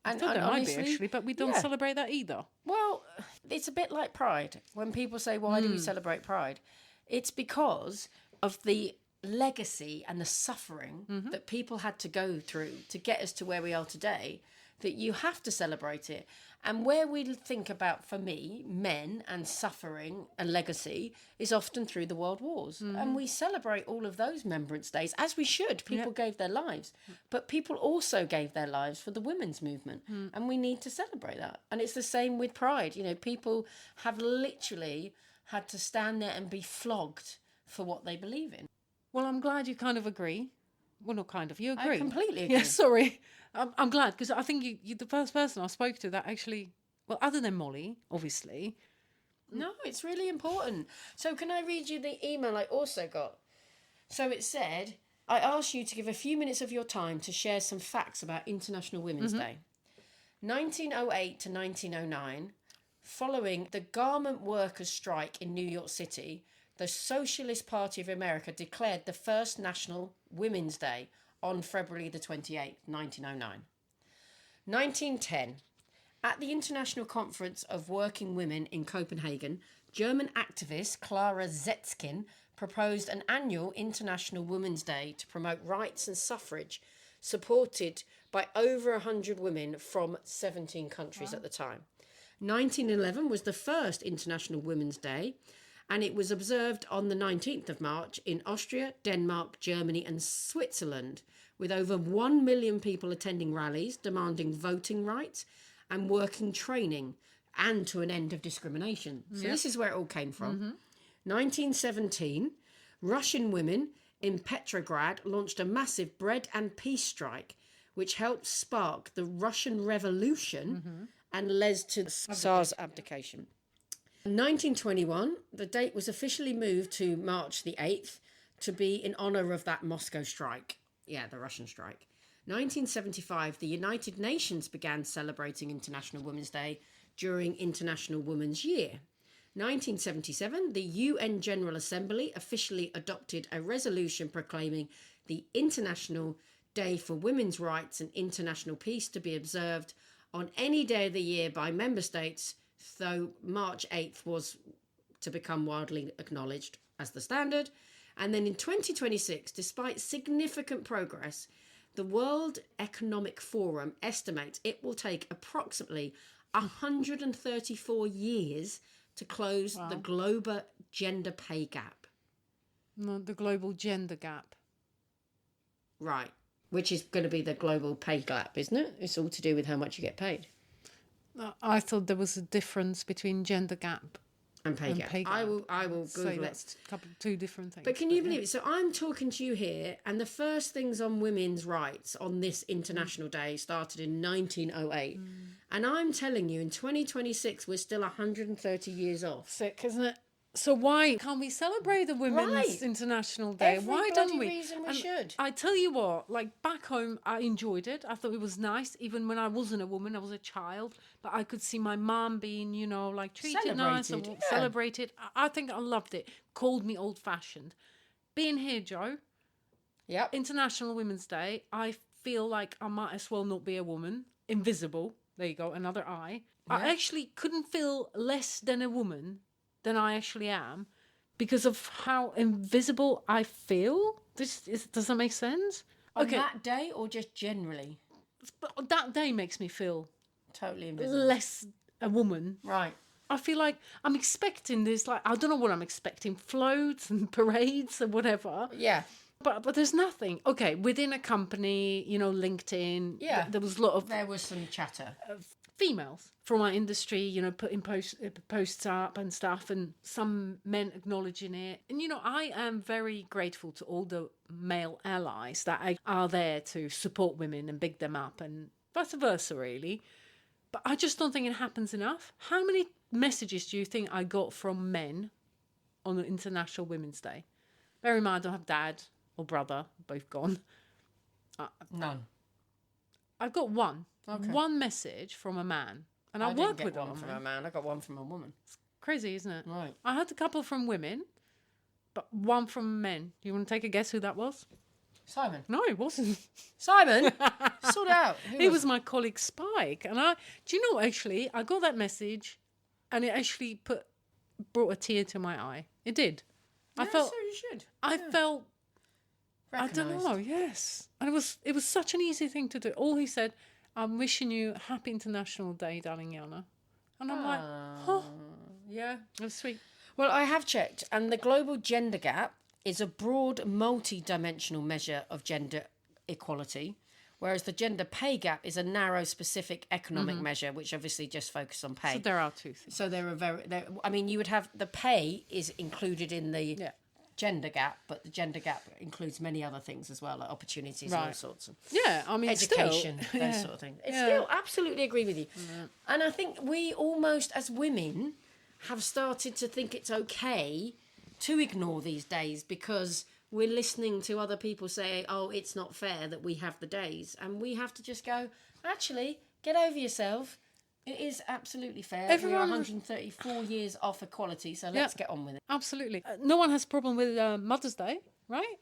And, I thought there might honestly, be, actually, but we don't celebrate that either. Well, it's a bit like Pride. When people say, why do we celebrate Pride? It's because of the legacy and the suffering that people had to go through to get us to where we are today, that you have to celebrate it. And where we think about, for me, men and suffering and legacy is often through the world wars. And we celebrate all of those Remembrance Days, as we should. People gave their lives. But people also gave their lives for the women's movement. And we need to celebrate that. And it's the same with Pride. You know, people have literally had to stand there and be flogged for what they believe in. Well, I'm glad you kind of agree. Well, not kind of, you agree. I completely agree. Yeah, sorry. I'm glad, because I think you're the first person I spoke to that actually, well, other than Molly, obviously. No, it's really important. So can I read you the email I also got? So it said, I asked you to give a few minutes of your time to share some facts about International Women's Day. 1908 to 1909, following the garment workers' strike in New York City, the Socialist Party of America declared the first National Women's Day on February the 28th, 1909. 1910, at the International Conference of Working Women in Copenhagen, German activist Clara Zetkin proposed an annual International Women's Day to promote rights and suffrage, supported by over 100 women from 17 countries at the time. 1911 was the first International Women's Day, And it was observed on the 19th of March in Austria, Denmark, Germany and Switzerland, with over 1 million people attending rallies demanding voting rights and working training and to an end of discrimination. So this is where it all came from. 1917, Russian women in Petrograd launched a massive bread and peace strike, which helped spark the Russian Revolution and led to the Tsar's abdication. In 1921, the date was officially moved to March the 8th to be in honour of that Moscow strike. Yeah, the Russian strike. 1975, the United Nations began celebrating International Women's Day during International Women's Year. 1977, the UN General Assembly officially adopted a resolution proclaiming the International Day for Women's Rights and International Peace to be observed on any day of the year by member states, though March 8th was to become widely acknowledged as the standard. And then in 2026, despite significant progress, the World Economic Forum estimates it will take approximately 134 years to close the global gender pay gap. No, the global gender gap. Right. Which is going to be the global pay gap, isn't it? It's all to do with how much you get paid. I thought there was a difference between gender gap And pay gap. I will so Google it. that's two different things. But can you believe it? So I'm talking to you here, and the first things on women's rights on this International Day started in 1908. And I'm telling you, in 2026, we're still 130 years off. Sick, isn't it? So why can't we celebrate the Women's International Day? Why don't we? Reason we should. I tell you what, like back home, I enjoyed it. I thought it was nice, even when I wasn't a woman, I was a child. But I could see my mum being, like treated nice and celebrated. I think I loved it. Called me old-fashioned. Being here, Joe, International Women's Day, I feel like I might as well not be a woman. Invisible. There you go, another I. Yeah. I actually couldn't feel less than a woman than I actually am because of how invisible I feel. Does that make sense? On that day or just generally? But that day makes me feel totally invisible. Less a woman. Right. I feel like I'm expecting this, I don't know what I'm expecting, floats and parades and whatever. Yeah. But there's nothing. Okay, within a company, LinkedIn, there was a lot of... There was some chatter. Females from our industry, putting posts up and stuff, and some men acknowledging it. And, I am very grateful to all the male allies that are there to support women and big them up and vice versa, really. But I just don't think it happens enough. How many messages do you think I got from men on the International Women's Day? Bear in mind, I don't have dad or brother, both gone. None. I've got one. Okay. One message from a man. And I worked with one from a man. I got one from a woman. It's crazy, isn't it? Right. I had a couple from women, but one from men. Do you want to take a guess who that was? Simon. No, it wasn't. Simon? Sort out. It was my colleague Spike. And do you know, actually, I got that message and it actually brought a tear to my eye. It did. Yeah, so you should. I felt... Recognised. I don't know, yes. And it was such an easy thing to do. All he said... I'm wishing you Happy International Day, darling Jana. And I'm like, yeah. It was sweet. Well, I have checked, and the global gender gap is a broad, multi-dimensional measure of gender equality, whereas the gender pay gap is a narrow, specific economic measure, which obviously just focuses on pay. So there are two things. So you would have the pay is included in the gender gap, but the gender gap includes many other things as well, like opportunities and all sorts of education, those sort of things. Still, absolutely agree with you. And I think we almost, as women, have started to think it's okay to ignore these days because we're listening to other people say, oh, it's not fair that we have the days, and we have to just go, actually, get over yourself. It is absolutely fair. We're 134 years off equality, so let's get on with it. Absolutely. No one has a problem with Mother's Day, right?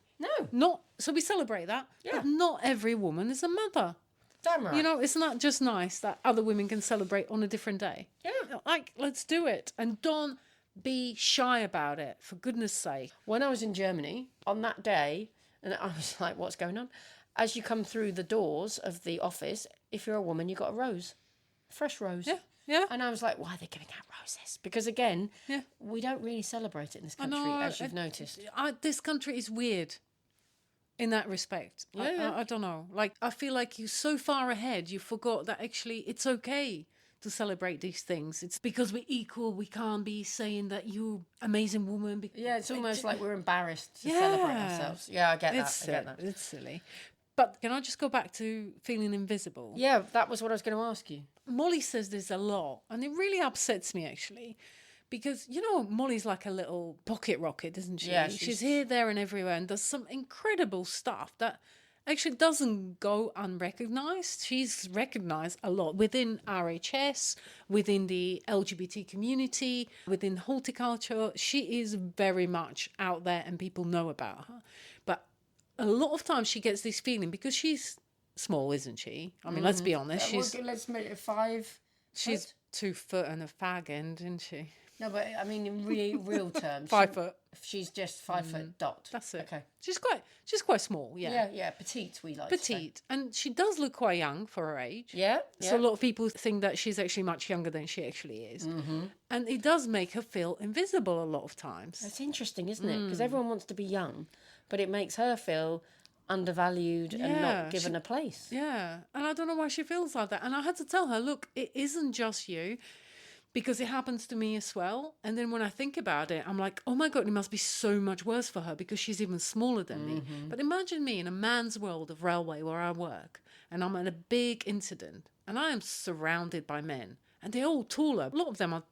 No. So we celebrate that. Yeah. But not every woman is a mother. Damn right. It's not just nice that other women can celebrate on a different day. Yeah. Let's do it. And don't be shy about it, for goodness sake. When I was in Germany, on that day, and I was like, what's going on? As you come through the doors of the office, if you're a woman, you got a rose. Fresh rose. Yeah. Yeah. And I was like, why are they giving out roses? Because again, Yeah. we don't really celebrate it in this I country, know. as you've noticed. This country is weird in that respect. Yeah. I don't know. Like, I feel like you're so far ahead, you forgot that actually it's okay to celebrate these things. It's because we're equal. We can't be saying that you amazing woman. Yeah, it's almost like we're embarrassed to Yeah. celebrate ourselves. Yeah, I get It's that. I get that. It's silly. But can I just go back to feeling invisible? Yeah, that was what I was going to ask you. Molly says this a lot, and it really upsets me actually, because Molly's like a little pocket rocket, isn't she? Yeah, she's here, there, and everywhere, and does some incredible stuff that actually doesn't go unrecognized. She's recognized a lot within RHS, within the LGBT community, within horticulture. She is very much out there, and people know about her. But a lot of times she gets this feeling because she's small, isn't she? I mean, let's be honest. Let's make it 5. She's 2 foot and a fag end, isn't she? No, but I mean in real terms. 5 foot. She's just 5 foot dot. That's it. Okay. She's quite small. Yeah. Yeah, petite. We like to say. Petite, and she does look quite young for her age. Yeah. So a lot of people think that she's actually much younger than she actually is, and it does make her feel invisible a lot of times. It's interesting, isn't it? Because everyone wants to be young, but it makes her feel undervalued and not given a place. Yeah, and I don't know why she feels like that. And I had to tell her, look, it isn't just you, because it happens to me as well. And then when I think about it, I'm like, oh my God, it must be so much worse for her because she's even smaller than me. But imagine me in a man's world of railway where I work, and I'm at a big incident, and I am surrounded by men, and they're all taller. A lot of them are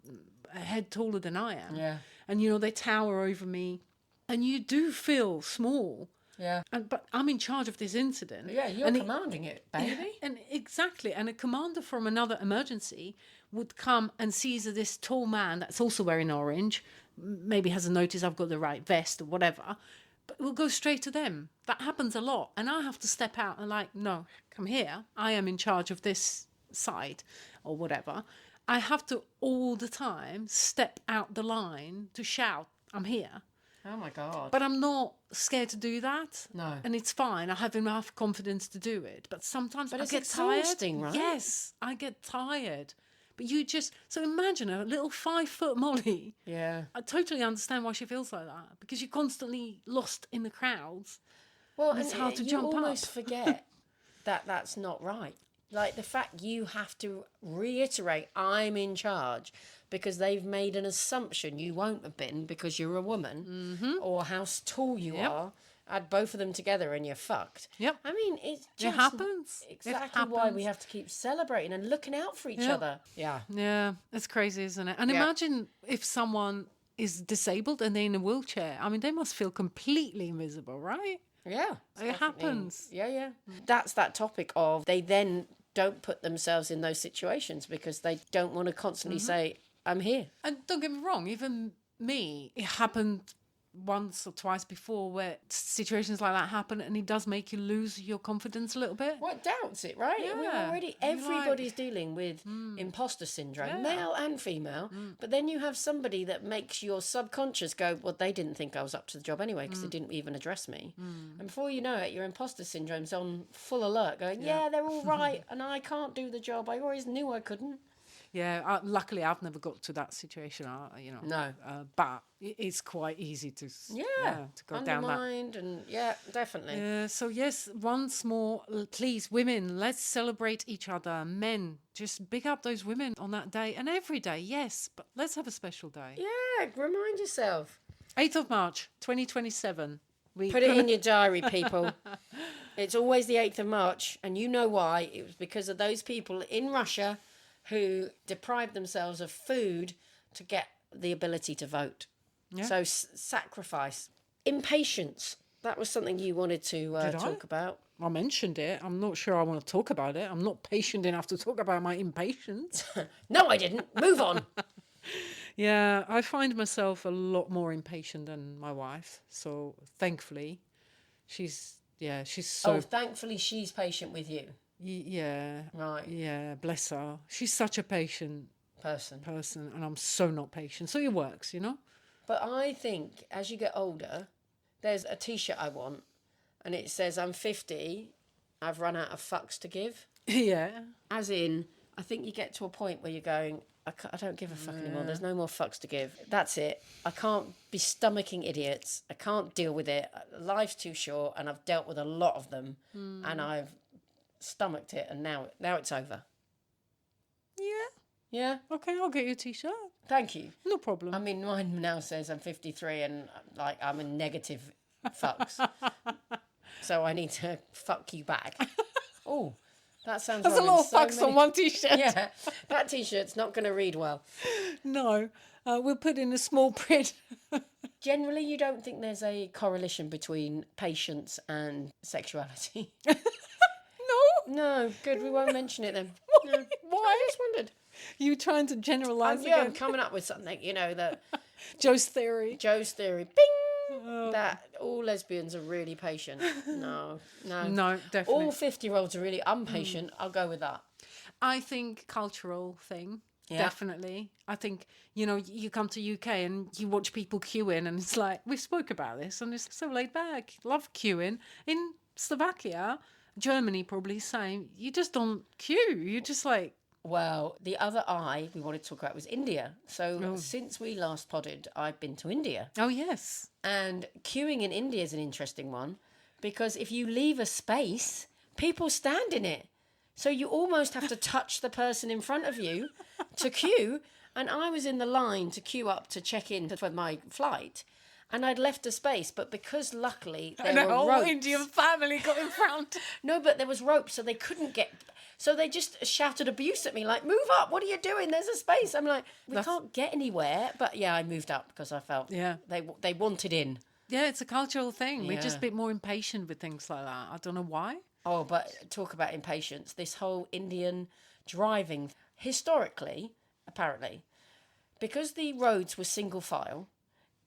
a head taller than I am. Yeah. And, they tower over me, and you do feel small. Yeah. But I'm in charge of this incident. Yeah, you're commanding it, baby. And exactly. And a commander from another emergency would come and sees this tall man that's also wearing orange, maybe hasn't noticed I've got the right vest or whatever, but will go straight to them. That happens a lot. And I have to step out and like, no, come here. I am in charge of this side or whatever. I have to all the time step out the line to shout, I'm here. Oh my God. But I'm not scared to do that. No. And it's fine. I have enough confidence to do it. But sometimes I it's get exhausting, tired. right? Yes, I get tired. But so imagine a little 5 foot Molly. Yeah. I totally understand why she feels like that, because you're constantly lost in the crowds. Well, it's hard to you jump almost up. forget that that's not right. Like the fact you have to reiterate, I'm in charge, because they've made an assumption you won't have been because you're a woman, or how tall you are. Add both of them together and you're fucked. Yep. I mean, it's just It happens. Exactly why we have to keep celebrating and looking out for each other. Yeah. Yeah, it's crazy, isn't it? And imagine if someone is disabled and they're in a wheelchair. I mean, they must feel completely invisible, right? Yeah. It happens. Yeah. That's that topic of they then don't put themselves in those situations because they don't want to constantly say, I'm here. And don't get me wrong, even me, it happened once or twice before where situations like that happen, and it does make you lose your confidence a little bit. Well, it doubts it, right? Yeah. We're already, everybody's dealing with imposter syndrome, male and female. But then you have somebody that makes your subconscious go, well, they didn't think I was up to the job anyway because they didn't even address me. And before you know it, your imposter syndrome's on full alert going, yeah, they're all right and I can't do the job. I always knew I couldn't. Yeah, luckily I've never got to that situation, No. But it's quite easy to to go down that. Undermined and definitely. So yes, once more, please, women, let's celebrate each other. Men, just big up those women on that day and every day. Yes, but let's have a special day. Yeah, remind yourself. 8th of March, 2027. Put it in your diary, people. It's always the 8th of March, and you know why. It was because of those people in Russia who deprived themselves of food to get the ability to vote. Yeah. So sacrifice. Impatience. That was something you wanted to talk about. I mentioned it. I'm not sure I want to talk about it. I'm not patient enough to talk about my impatience. No, I didn't. Move on. Yeah, I find myself a lot more impatient than my wife. So thankfully, she's so... Oh, thankfully she's patient with you. Yeah. Right. Yeah, bless her. She's such a patient person, and I'm so not patient. So it works, But I think as you get older, there's a T-shirt I want, and it says, I'm 50, I've run out of fucks to give. Yeah. As in, I think you get to a point where you're going, I don't give a fuck anymore. There's no more fucks to give. That's it. I can't be stomaching idiots. I can't deal with it. Life's too short, and I've dealt with a lot of them, and I've stomached it, and now it's over. Yeah. Yeah. Okay, I'll get you a t-shirt. Thank you. No problem. I mean, mine now says I'm 53 and like I'm in negative fucks. So I need to fuck you back. Oh, that sounds There's a lot of fucks on one t-shirt. Yeah, that t-shirt's not going to read well. No, we'll put in a small print. Generally, you don't think there's a correlation between patience and sexuality? No. No, good. We won't mention it then. Why? No. Why? I just wondered. You trying to generalise Yeah, I'm again? coming up with something, that Joe's theory. Joe's theory. Bing! That all lesbians are really patient. No. No, definitely. All 50-year-olds are really impatient. I'll go with that. I think cultural thing. Yeah. Definitely. I think, you come to UK and you watch people queuing and it's like, we spoke about this and it's so laid back. Love queuing. In Slovakia, Germany probably same. You just don't queue. You're just like... Well, the other eye we wanted to talk about was India. So since we last podded, I've been to India. Oh, yes. And queuing in India is an interesting one because if you leave a space, people stand in it. So you almost have to touch the person in front of you to queue. And I was in the line to queue up to check in for my flight. And I'd left a space, but because luckily there were whole ropes. Indian family got in front. No, but there was ropes, so they couldn't get... So they just shouted abuse at me, like, move up, what are you doing? There's a space. I'm like, we can't get anywhere. But yeah, I moved up because I felt they wanted in. Yeah, it's a cultural thing. We're just a Yeah. bit more impatient with things like that. I don't know why. Oh, but talk about impatience. This whole Indian driving, historically, apparently, because the roads were single file,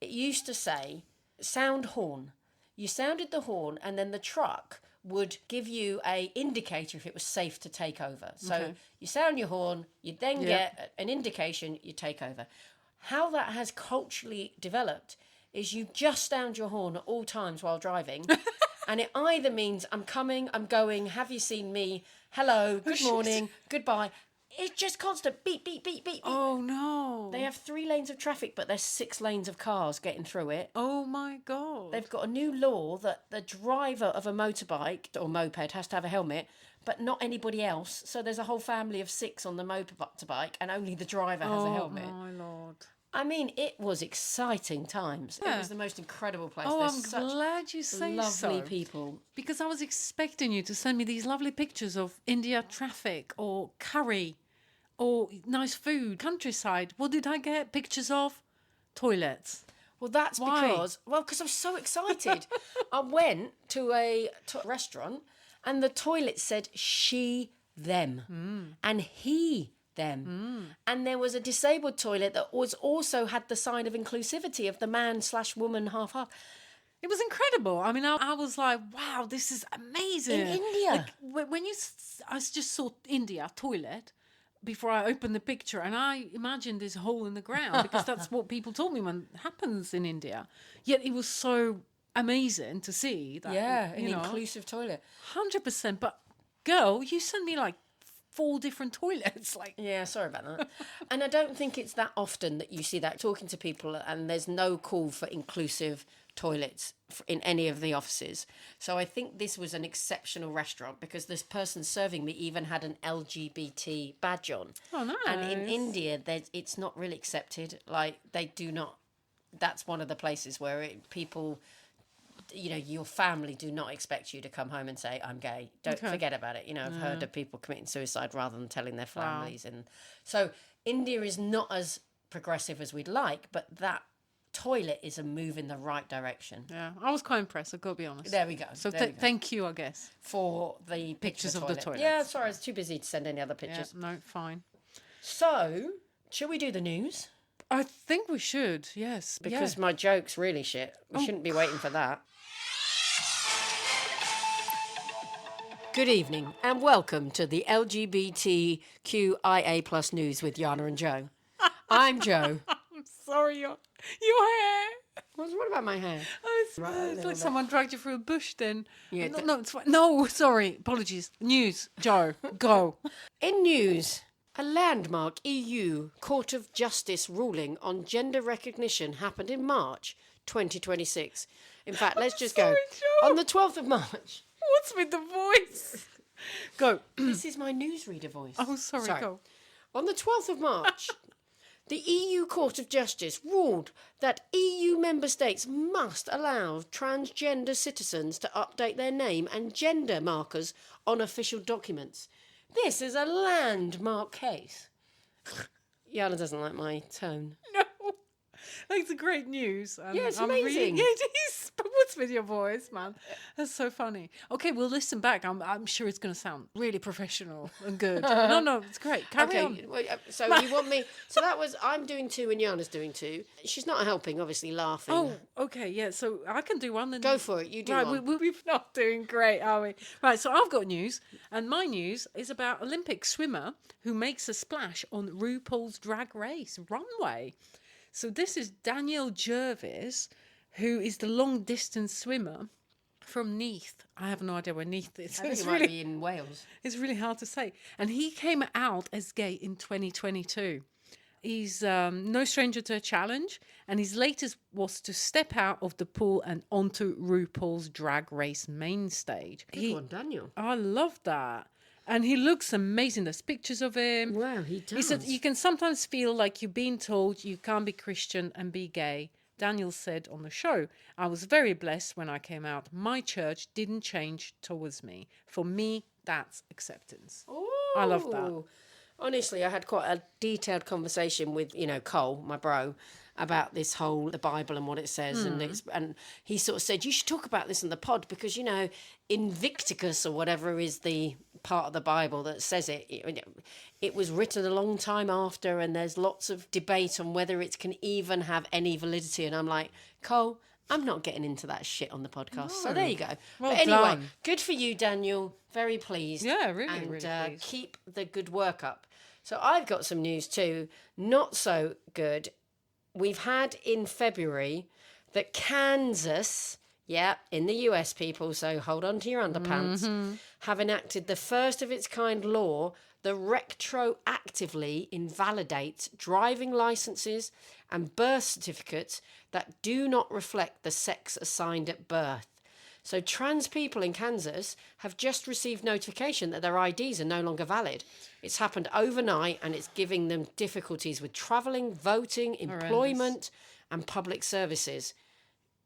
it used to say, sound horn. You sounded the horn and then the truck would give you a indicator if it was safe to take over. So you sound your horn, you then get an indication, you take over. How that has culturally developed is you just sound your horn at all times while driving. And it either means I'm coming, I'm going, have you seen me? Hello, good morning, goodbye. It's just constant beep, beep, beep, beep, beep. Oh, no. They have 3 lanes of traffic, but there's 6 lanes of cars getting through it. Oh, my God. They've got a new law that the driver of a motorbike or moped has to have a helmet, but not anybody else. So there's a whole family of 6 on the motorbike, and only the driver has a helmet. Oh, my Lord. I mean, it was exciting times. Yeah. It was the most incredible place. Oh, There's I'm such glad you say lovely so. people. Because I was expecting you to send me these lovely pictures of India traffic or curry or nice food, countryside. What did I get? Pictures of toilets. Well, that's Why? because I was so excited. I went to a restaurant and the toilet said she, them, and he, them. And there was a disabled toilet that was also had the sign of inclusivity of the man/woman half. It was incredible. I mean, I was like, wow, this is amazing. In India. Like, when I just saw India toilet before I opened the picture, and I imagined this hole in the ground because that's what people told me when happens in India. Yet it was so amazing to see that. Yeah, an inclusive toilet. 100%. But girl, you sent me like 4 different toilets. Like, Yeah, sorry about that. And I don't think it's that often that you see that talking to people and there's no call for inclusive toilets in any of the offices. So I think this was an exceptional restaurant because this person serving me even had an LGBT badge on. oh, nice. And in India, it's not really accepted. Like, they do not... That's one of the places where people... your family do not expect you to come home and say, I'm gay. Don't forget about it. I've heard of people committing suicide rather than telling their families. And so India is not as progressive as we'd like, but that toilet is a move in the right direction. Yeah, I was quite impressed, I've got to be honest. There we go. So There we go. thank you, I guess. For the Pictures of the toilets. Yeah, sorry, I was too busy to send any other Yeah, pictures. no, fine. So, shall we do the news? I think we should, yes. Because my joke's really shit. We shouldn't be waiting for that. Good evening and welcome to the LGBTQIA plus news with Jana and Jo. I'm Jo. I'm sorry, your hair. What about my hair? Oh, it's like someone dragged you through a bush then. Yeah, no, it's fine. No, sorry, apologies. News, Joe, go. In news, A landmark EU Court of Justice ruling on gender recognition happened in March 2026. In fact, let's just Sorry, go. Jo. On the 12th of March. What's with the voice? Go. This is my newsreader voice. Oh, sorry, go. On the 12th of March, the EU Court of Justice ruled that EU member states must allow transgender citizens to update their name and gender markers on official documents. This is a landmark case. Jana doesn't like my tone. No. That's great news. And Yeah, it's I'm amazing. Yeah, it is. But what's with your voice, man? That's so funny. Okay, we'll listen back. I'm sure it's going to sound really professional and good. No, it's great. Carry on. Well, so you want me... So that was... I'm doing two and Jana's doing two. She's not helping, obviously, laughing. Oh, okay, yeah. So I can do one. And Go for it. You do right, one. we're not doing great, are we? Right, so I've got news. And my news is about Olympic swimmer who makes a splash on RuPaul's Drag Race runway. So this is Danielle Jervis, who is the long-distance swimmer from Neath. I have no idea where Neath is. I think it might be in Wales. It's really hard to say. And he came out as gay in 2022. He's no stranger to a challenge, and his latest was to step out of the pool and onto RuPaul's Drag Race main stage. Good one, Daniel. I love that. And he looks amazing. There's pictures of him. Wow, he does. He said, you can sometimes feel like you're being told you can't be Christian and be gay. Daniel said on the show, I was very blessed when I came out. My church didn't change towards me. For me, that's acceptance. Ooh. I love that. Honestly, I had quite a detailed conversation with, Cole, my bro, about this whole, the Bible and what it says. And he sort of said, you should talk about this in the pod because, Invicticus or whatever is the part of the Bible that says it was written a long time after, and there's lots of debate on whether it can even have any validity. And I'm like, Cole, I'm not getting into that shit on the podcast. So there you go. Well but anyway, done. good for you, Daniel. Very pleased. Yeah, really, and, really pleased. keep the good work up. So I've got some news too. Not so good. We've had in February that Kansas, in the US, people, so hold on to your underpants, have enacted the first of its kind law that retroactively invalidates driving licenses and birth certificates that do not reflect the sex assigned at birth. So trans people in Kansas have just received notification that their IDs are no longer valid. It's happened overnight, and it's giving them difficulties with travelling, voting, employment, and public services.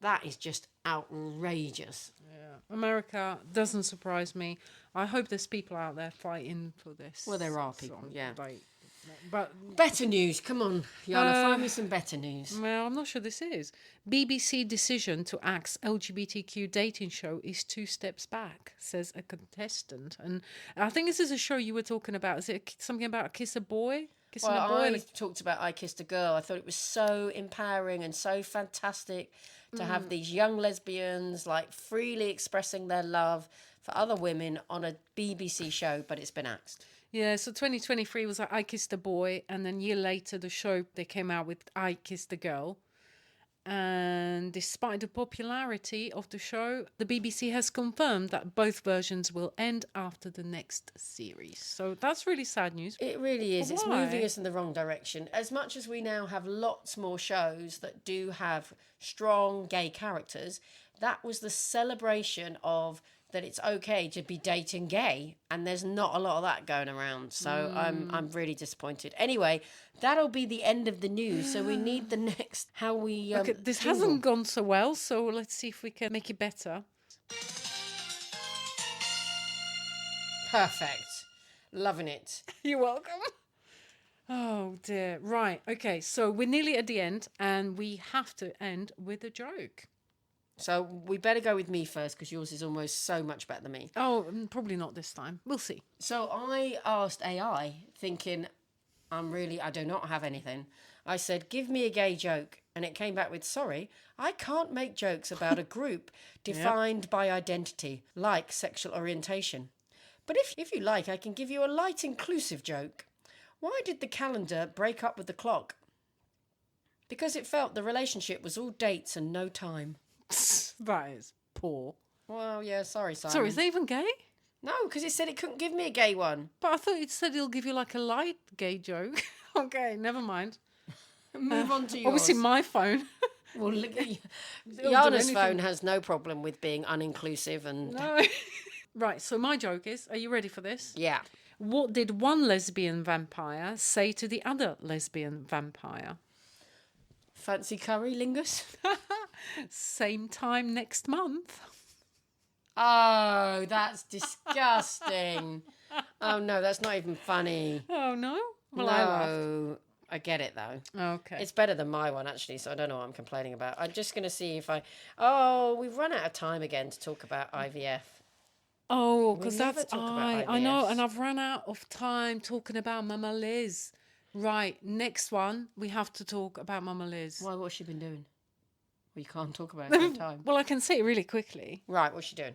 That is just outrageous. Yeah. America doesn't surprise me. I hope there's people out there fighting for this. Well, there are people, yeah. But Better news. Come on, Jana, find me some better news. well, I'm not sure this is. BBC decision to axe LGBTQ dating show is 2 steps back, says a contestant. And I think this is a show you were talking about. Is it something about kiss a boy? Kissing a boy? I talked about I Kissed a Girl. I thought it was so empowering and so fantastic to have these young lesbians like freely expressing their love for other women on a BBC show, but it's been axed. Yeah, so 2023 was like I Kissed a Boy, and then a year later the show they came out with I Kissed a Girl. And despite the popularity of the show, the BBC has confirmed that both versions will end after the next series. So that's really sad news. It really is. But It's why? moving us in the wrong direction. As much as we now have lots more shows that do have strong gay characters, that was the celebration of that it's okay to be dating gay, and there's not a lot of that going around. So I'm really disappointed. Anyway, that'll be the end of the news. So we need the next how we Okay, this jingle. hasn't gone so well, so let's see if we can make it better. Perfect. Loving it. You're welcome. Oh dear. Right. Okay. So we're nearly at the end, and we have to end with a joke. So we better go with me first because yours is almost so much better than me. Oh, probably not this time. We'll see. So I asked AI, thinking, I do not have anything. I said, give me a gay joke. And it came back with, sorry, I can't make jokes about a group defined by identity, like sexual orientation. But if you like, I can give you a light, inclusive joke. Why did the calendar break up with the clock? Because it felt the relationship was all dates and no time. That is poor. Well, yeah, sorry, Simon. Sorry, is they even gay? No, because it said it couldn't give me a gay one. But I thought it said it'll give you like a light gay joke. Okay, never mind. Move on to yours. Obviously, my phone. Well, look at do Jana's anything. phone has no problem with being uninclusive and... No. Right, so my joke is, are you ready for this? Yeah. What did one lesbian vampire say to the other lesbian vampire? Fancy curry, Lingus? Same time next month. Oh, that's disgusting. Oh, no, that's not even funny. Oh, no? Well, no, I laughed. I get it, though. Okay. It's better than my one, actually, so I don't know what I'm complaining about. I'm just going to see if I... Oh, we've run out of time again to talk about IVF. Oh, because never that's talk about I know, IVFs. and I've run out of time talking about Mama Liz. Right, next one, we have to talk about Mama Liz. Why, what's she been doing? Well, you can't talk about it in time. Well, I can say it really quickly. Right, what's she doing?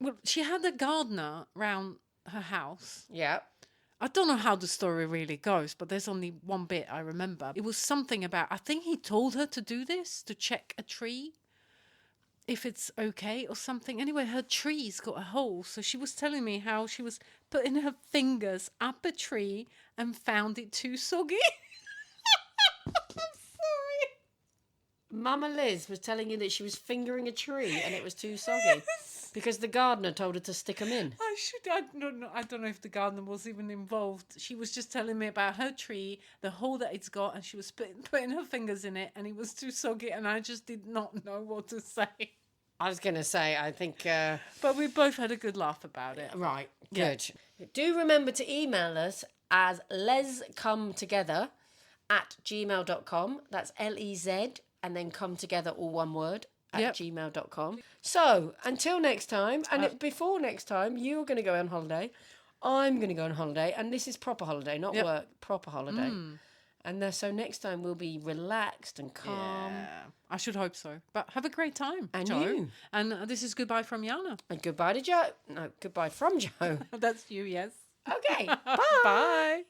Well, she had a gardener round her house. Yeah. I don't know how the story really goes, but there's only one bit I remember. It was something about, I think he told her to do this, to check a tree, if it's okay or something. Anyway, her tree's got a hole. So she was telling me how she was putting her fingers up a tree and found it too soggy. I'm sorry. Mama Liz was telling you that she was fingering a tree and it was too soggy. Because the gardener told her to stick them in. I don't know if the gardener was even involved. She was just telling me about her tree, the hole that it's got, and she was putting her fingers in it, and it was too soggy, and I just did not know what to say. I was going to say, I think... But we both had a good laugh about it. Right, Yeah. good. Do remember to email us as Lez-Come-Together @gmail.com. That's Lez, and then come together, all one word. Yep. @gmail.com. So, until next time, and before next time, you're going to go on holiday, I'm going to go on holiday, and this is proper holiday, not Yep. work, proper holiday. And so next time we'll be relaxed and calm. Yeah, I should hope so. But have a great time, And Joe. you. And this is goodbye from Jana. And goodbye to Joe. No, goodbye from Joe. That's you, yes. Okay, bye. Bye.